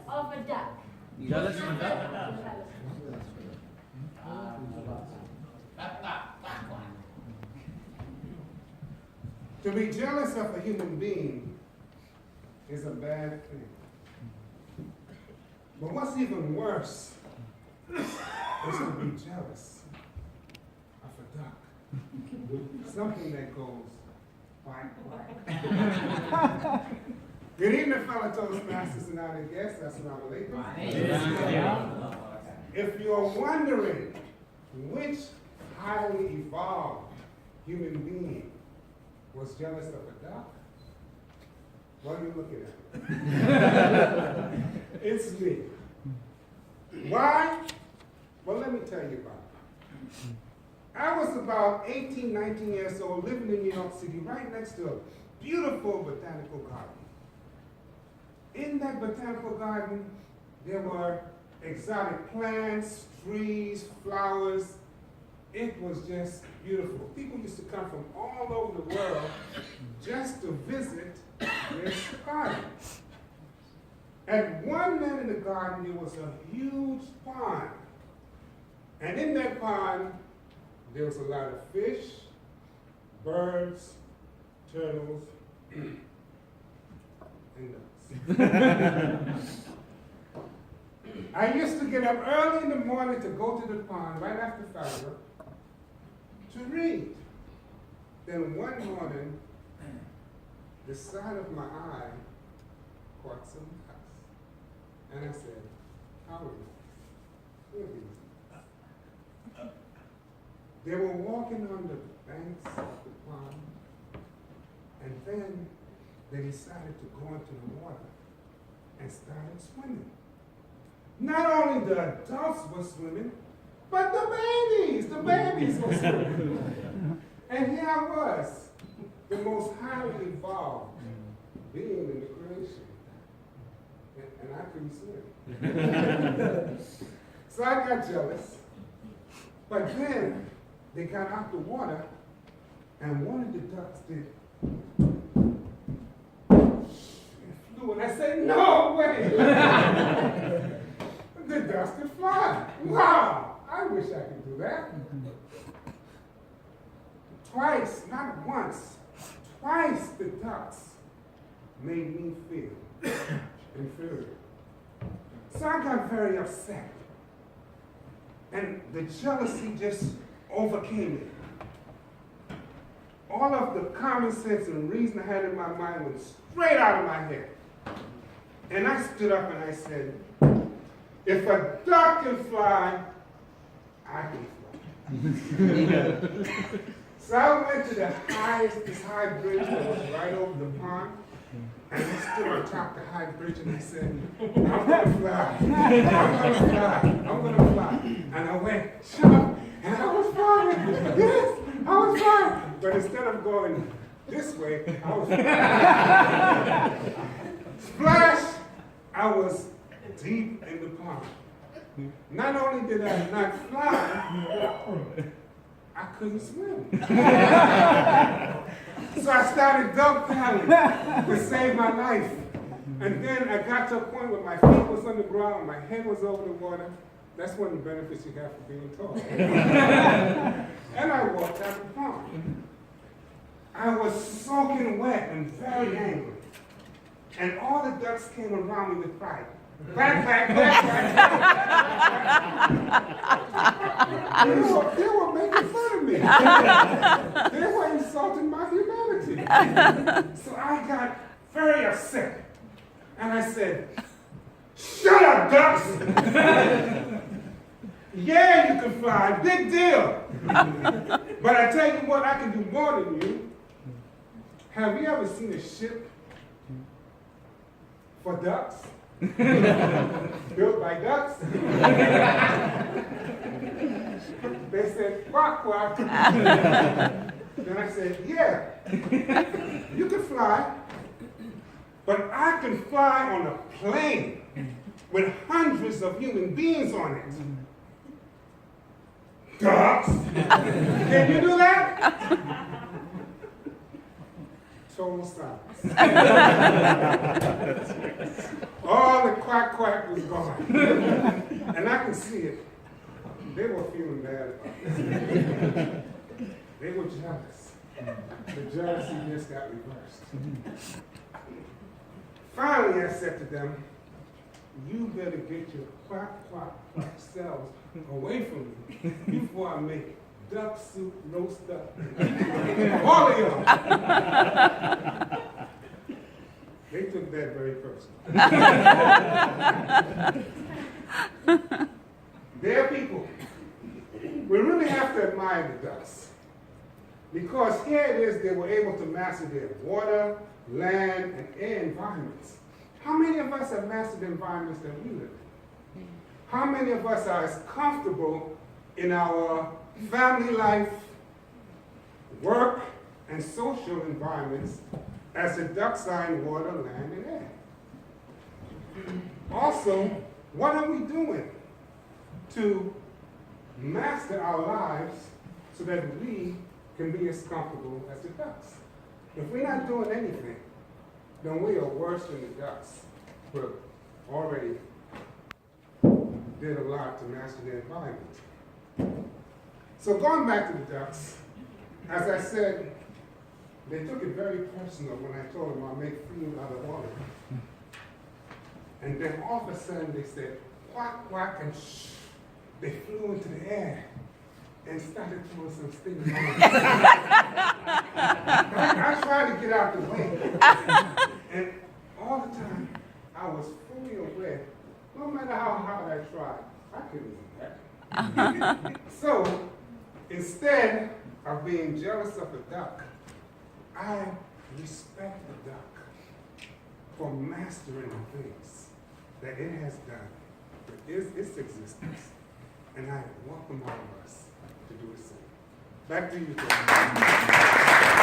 of a duck. Jealous of a duck? To be jealous of a human being is a bad thing. But what's even worse is to be jealous of a duck. Something that goes quack, quack. Good evening, fellow Toastmasters and other guests. Assalamu alaikum. If you're wondering which highly evolved human being was jealous of a duck, what are you looking at? It's me. Why? Well, let me tell you about it. I was about 18, 19 years old, living in New York City, right next to a beautiful botanical garden. In that botanical garden, there were exotic plants, trees, flowers. It was just beautiful. People used to come from all over the world just to visit this garden. At one end of the garden, there was a huge pond. And in that pond, there was a lot of fish, birds, turtles, and ducks. I used to get up early in the morning to go to the pond right after Fajr to read. Then one morning, the side of my eye caught some ducks. And I said, how are you? Who are these? They were walking on the banks of the pond, and then they decided to go into the water and started swimming. Not only the adults were swimming, but the babies were swimming. And here I was, the most highly evolved being in the creation. And I couldn't swim. So I got jealous. But then they got out the water, and one of the ducks did. It flew, and I said, no way! The ducks could fly. Wow! I wish I could do that. Twice, not once, twice the ducks made me feel inferior. So I got very upset. And the jealousy just overcame me. All of the common sense and reason I had in my mind went straight out of my head. And I stood up and I said, if a duck can fly, I can fly. So I went to this high bridge that was right over the pond, and I stood on top of the high bridge and I said, I'm gonna fly, I'm gonna fly, I'm gonna fly. And I went, jump, and I was flying. Yes, I was flying. But instead of going this way, I was flying. Splash, I was deep in the pond. Not only did I not fly, I couldn't swim. So I started dog paddling to save my life. And then I got to a point where my feet was on the ground, my head was over the water. That's one of the benefits you have for being tall. And I walked out the pond. I was soaking wet and very angry. And all the ducks came around me with pride. Back. They were making fun of me. They were insulting my humanity. So I got very upset. And I said, shut up, ducks! Yeah, you can fly, big deal. But I tell you what, I can do more than you. Have you ever seen a ship for ducks? Built by ducks? They said, quack, quack. Then I said, yeah, you can fly, but I can fly on a plane with hundreds of human beings on it. Ducks? Can you do that? total silence. All the quack quack was gone. And I can see it. They were feeling bad about this. They were jealous. The jealousy just got reversed. Finally, I said to them, you better get your quack, quack, quack selves away from me before I make duck soup, roast duck. All of y'all. They took that very personally. They're people. We really have to admire the ducks. Because here it is, they were able to master their water, land, and air environments. How many of us have mastered the environments that we live in? How many of us are as comfortable in our family life, work, and social environments as the ducks are in water, land, and air? Also, what are we doing to master our lives so that we can be as comfortable as the ducks? If we're not doing anything, then we are worse than the ducks, who already did a lot to master their environment. So going back to the ducks, as I said, they took it very personal when I told them I'll make food out of water. And then all of a sudden they said, quack, quack, and shh. They flew into the air and started throwing some stinging on. I tried to get out the way. And all the time, I was fully aware, no matter how hard I tried, I couldn't do that. So, instead of being jealous of the duck, I respect the duck for mastering the things that it has done with its existence. And I welcome all of us to do the same. Back to you, John.